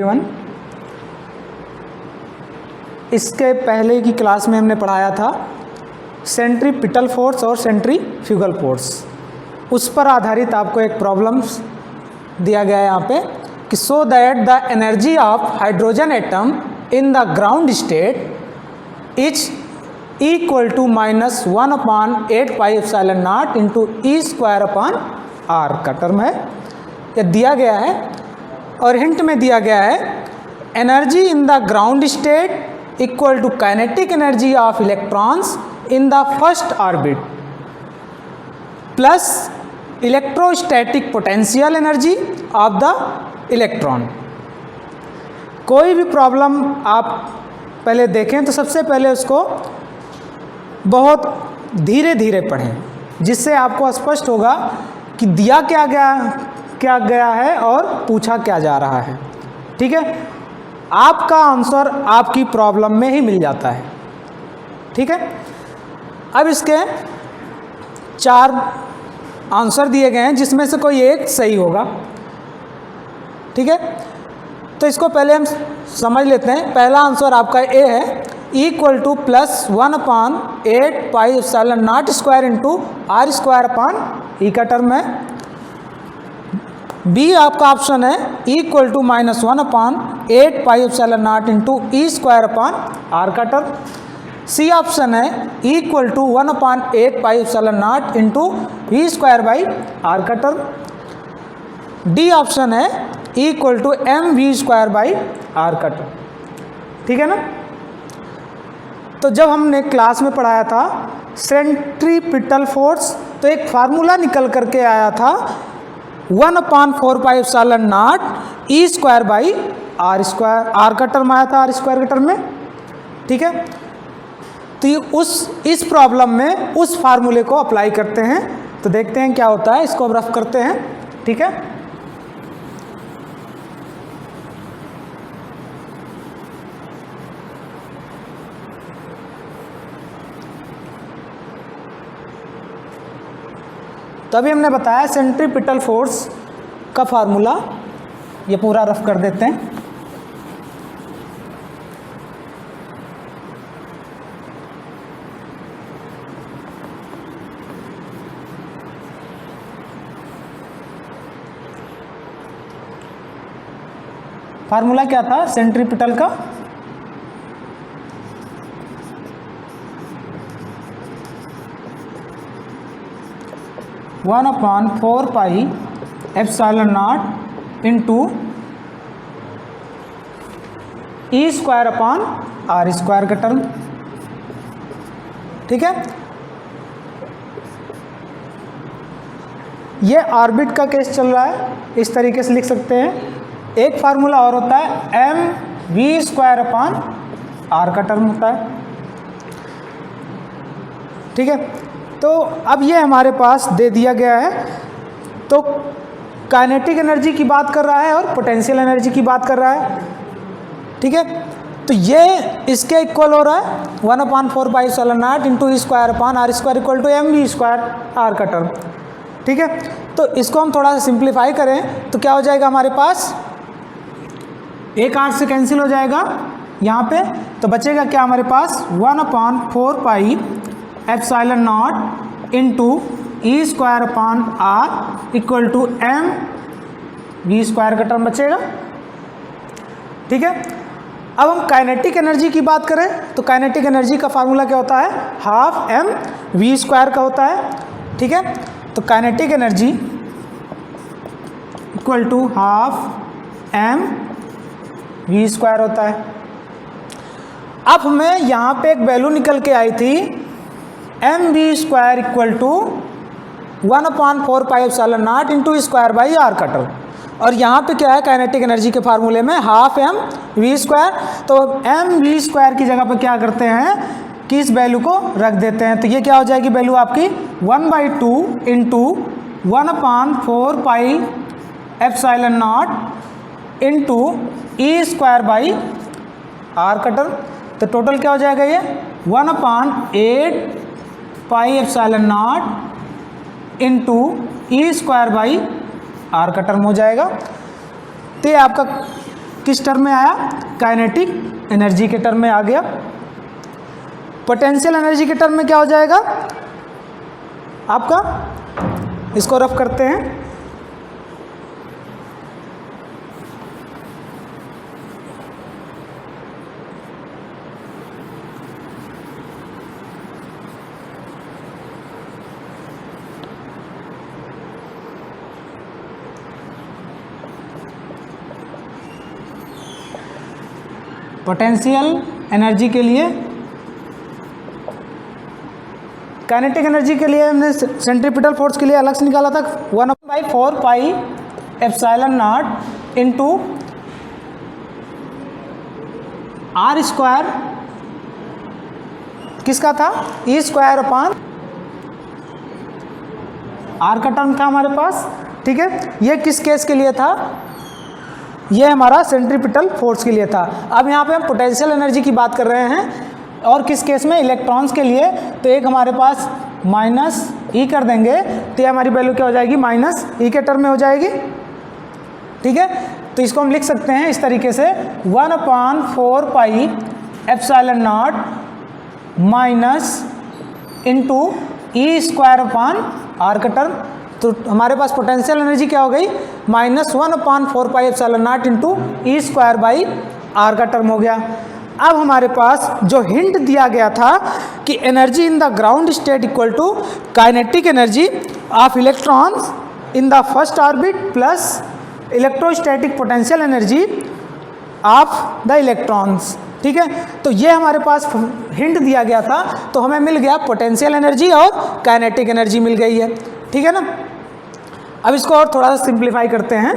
Everyone. इसके पहले की क्लास में हमने पढ़ाया था सेंट्रीपिटल फोर्स और सेंट्रीफ्यूगल फोर्स। उस पर आधारित आपको एक प्रॉब्लम्स दिया गया है यहाँ पे कि so that the energy of hydrogen atom in the ground state is equal to -1/8 pi epsilon naught into E square upon R का टर्म है। यह दिया गया है और हिंट में दिया गया है energy in the ground state equal to kinetic energy of electrons in the first orbit plus electrostatic potential energy of the electron. कोई भी प्रॉब्लम आप पहले देखें तो सबसे पहले उसको बहुत धीरे धीरे पढ़ें, जिससे आपको स्पष्ट होगा कि दिया क्या गया है और पूछा क्या जा रहा है। ठीक है, आपका आंसर आपकी प्रॉब्लम में ही मिल जाता है। ठीक है, अब इसके 4 आंसर दिए गए हैं जिसमें से कोई एक सही होगा। ठीक है, तो इसको पहले हम समझ लेते हैं। पहला आंसर आपका ए है equal to +1/8 pi epsilon naught square into R square upon E का टर्म है। बी आपका ऑप्शन है equal to -1/8 pi epsilon naught into E square upon R का टर्म। सी ऑप्शन है equal to 1/8 pi epsilon naught into V square by R का term. D option है equal to M V square by R का term. ठीक है ना। तो जब हमने क्लास में पढ़ाया था सेंट्रीपिटल फोर्स तो एक फार्मूला निकल करके आया था 1/4 pi epsilon naught E square by R square. Are का टर्म आया था आर स्क्वायर के टर्म में। ठीक है, तो ये इस प्रॉब्लम में उस फार्मूले को अप्लाई करते हैं तो देखते हैं क्या होता है। इसको अब रफ करते हैं। ठीक है, तो अभी हमने बताया सेंट्रीपिटल फोर्स का फार्मूला, ये पूरा रफ कर देते हैं। फार्मूला क्या था सेंट्रीपिटल का? (1/4 pi epsilon naught into E square upon R square का टर्म। ठीक है, ये ऑर्बिट का केस चल रहा है, इस तरीके से लिख सकते हैं। एक फार्मूला और होता है M V square upon R का टर्म होता है। ठीक है, तो अब ये हमारे पास दे दिया गया है, तो काइनेटिक एनर्जी की बात कर रहा है और पोटेंशियल एनर्जी की बात कर रहा है। ठीक है, तो ये इसके इक्वल हो रहा है 1/4 pi epsilon naught into E square upon R square equal to M V square are का टर्म। ठीक है, तो इसको हम थोड़ा सा सिंप्लीफाई करें तो क्या हो जाएगा हमारे पास, एक आर से कैंसिल हो जाएगा यहाँ पे, तो बचेगा क्या हमारे पास 1/4 pi epsilon naught into E square upon R equal to M V square का टर्म बचेगा। ठीक है, अब हम काइनेटिक एनर्जी की बात करें तो काइनेटिक एनर्जी का फार्मूला क्या होता है, हाफ एम वी स्क्वायर का होता है। ठीक है, तो kinetic energy equal to half M V square होता है। अब हमें यहाँ पे एक वैल्यू निकल के आई थी M V square equal to 1/4 pi epsilon naught into square by R का टर्म, और यहाँ पे क्या है काइनेटिक एनर्जी के फार्मूले में हाफ एम वी स्क्वायर। तो एम वी स्क्वायर की जगह पर क्या करते हैं कि इस वैल्यू को रख देते हैं, तो ये क्या हो जाएगी वैल्यू आपकी 1/2 into 1/4 pi epsilon naught into E square by R का टर्म। तो टोटल क्या हो जाएगा ये 1/8 pi epsilon naught into E square by R का टर्म हो जाएगा। तो ये आपका किस टर्म में आया? काइनेटिक एनर्जी के टर्म में आ गया। पोटेंशियल एनर्जी के टर्म में क्या हो जाएगा आपका? इसको रफ करते हैं। पोटेंशियल एनर्जी के लिए, काइनेटिक एनर्जी के लिए हमने सेंट्रीपिटल फोर्स के लिए अलग से निकाला था 1/4 pi epsilon naught into R square, किसका था? ई स्क्वायर अपान आर का टर्म था हमारे पास। ठीक है, ये किस केस के लिए था? ये हमारा सेंट्रीपिटल फोर्स के लिए था। अब यहाँ पे हम पोटेंशियल एनर्जी की बात कर रहे हैं और किस केस में? इलेक्ट्रॉन्स के लिए। तो एक हमारे पास माइनस ई कर देंगे तो ये हमारी वैल्यू क्या हो जाएगी? माइनस ई के टर्म में हो जाएगी। ठीक है, तो इसको हम लिख सकते हैं इस तरीके से 1/4 pi epsilon naught minus into E square upon R का टर्म। तो हमारे पास पोटेंशियल एनर्जी क्या हो गई? -1/4 pi epsilon naught into E square by R का टर्म हो गया। अब हमारे पास जो हिंट दिया गया था कि energy in the ground state equal to kinetic energy of electrons in the first orbit plus electrostatic potential energy of the electrons. ठीक है, तो ये हमारे पास हिंट दिया गया था, तो हमें मिल गया पोटेंशियल एनर्जी और काइनेटिक एनर्जी मिल गई है। ठीक है ना। अब इसको और थोड़ा सा सिंप्लीफाई करते हैं।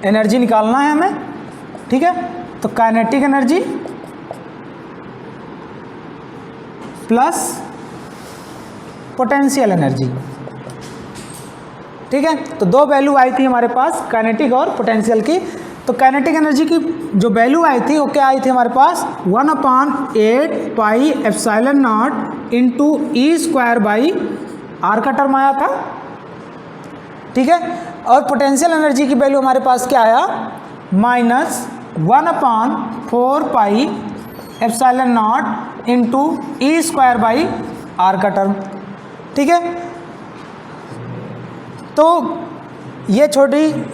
एनर्जी निकालना है हमें। ठीक है, तो kinetic energy plus potential energy. ठीक है, तो दो वैल्यू आई थी हमारे पास काइनेटिक और पोटेंशियल की। तो काइनेटिक एनर्जी की जो वैल्यू आई थी वो क्या आई थी हमारे पास? 1/8 pi epsilon naught into E square by R का टर्म आया था। ठीक है, और पोटेंशियल एनर्जी की वैल्यू हमारे पास क्या आया? -1/4 pi epsilon naught into E square by R का टर्म। ठीक है, तो ये छोटी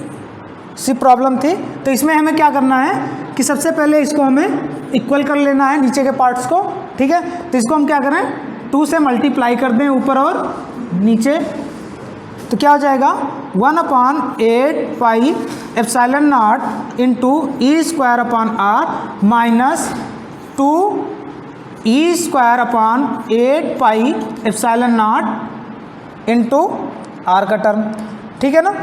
सी प्रॉब्लम थी। तो इसमें हमें क्या करना है कि सबसे पहले इसको हमें इक्वल कर लेना है नीचे के पार्ट्स को। ठीक है, तो इसको हम क्या करें? 2 से मल्टीप्लाई कर दें ऊपर और नीचे। तो क्या हो जाएगा? 1/8 pi epsilon naught into E square upon R minus 2 E square upon 8 pi epsilon naught into R का टर्म। ठीक है ना।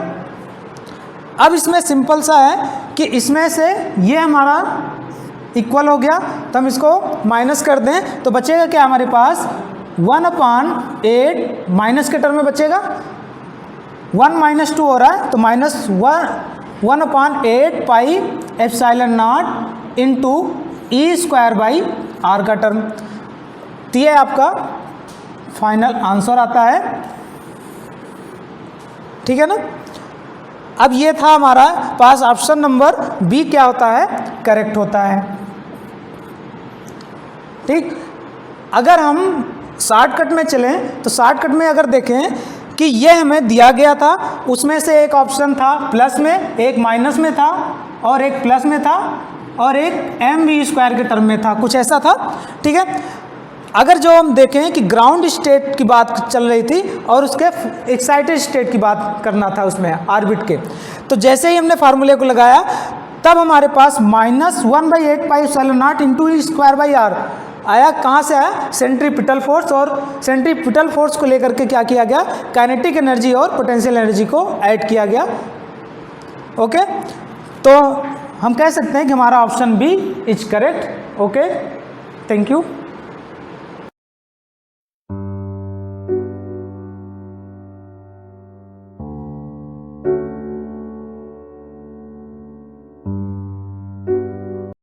अब इसमें सिंपल सा है कि इसमें से ये हमारा इक्वल हो गया, तो हम इसको माइनस कर दें तो बचेगा क्या हमारे पास? 1/8 माइनस के टर्म में बचेगा। 1 - 2 हो रहा है तो -1/8 pi epsilon naught into E square by R का टर्म। तो ये आपका फाइनल आंसर आता है। ठीक है ना। अब ये था हमारा पास ऑप्शन नंबर बी क्या होता है? करेक्ट होता है। ठीक, अगर हम शॉर्टकट में चलें तो शॉर्टकट में अगर देखें कि ये हमें दिया गया था, उसमें से एक ऑप्शन था प्लस में, एक माइनस में था और एक प्लस में था और एक mv² के टर्म में था, कुछ ऐसा था। ठीक है, अगर जो हम देखें कि ग्राउंड स्टेट की बात चल रही थी और उसके एक्साइटेड स्टेट की बात करना था उसमें ऑर्बिट के, तो जैसे ही हमने फार्मूले को लगाया तब हमारे पास -1/8 pi epsilon naught into E square by R आया। कहाँ से आया? Centripetal force. और सेंट्रीपिटल फोर्स को लेकर के क्या किया गया? काइनेटिक एनर्जी और पोटेंशियल एनर्जी को ऐड किया गया। ओके, तो हम कह सकते हैं कि हमारा option B is correct. Okay, thank you.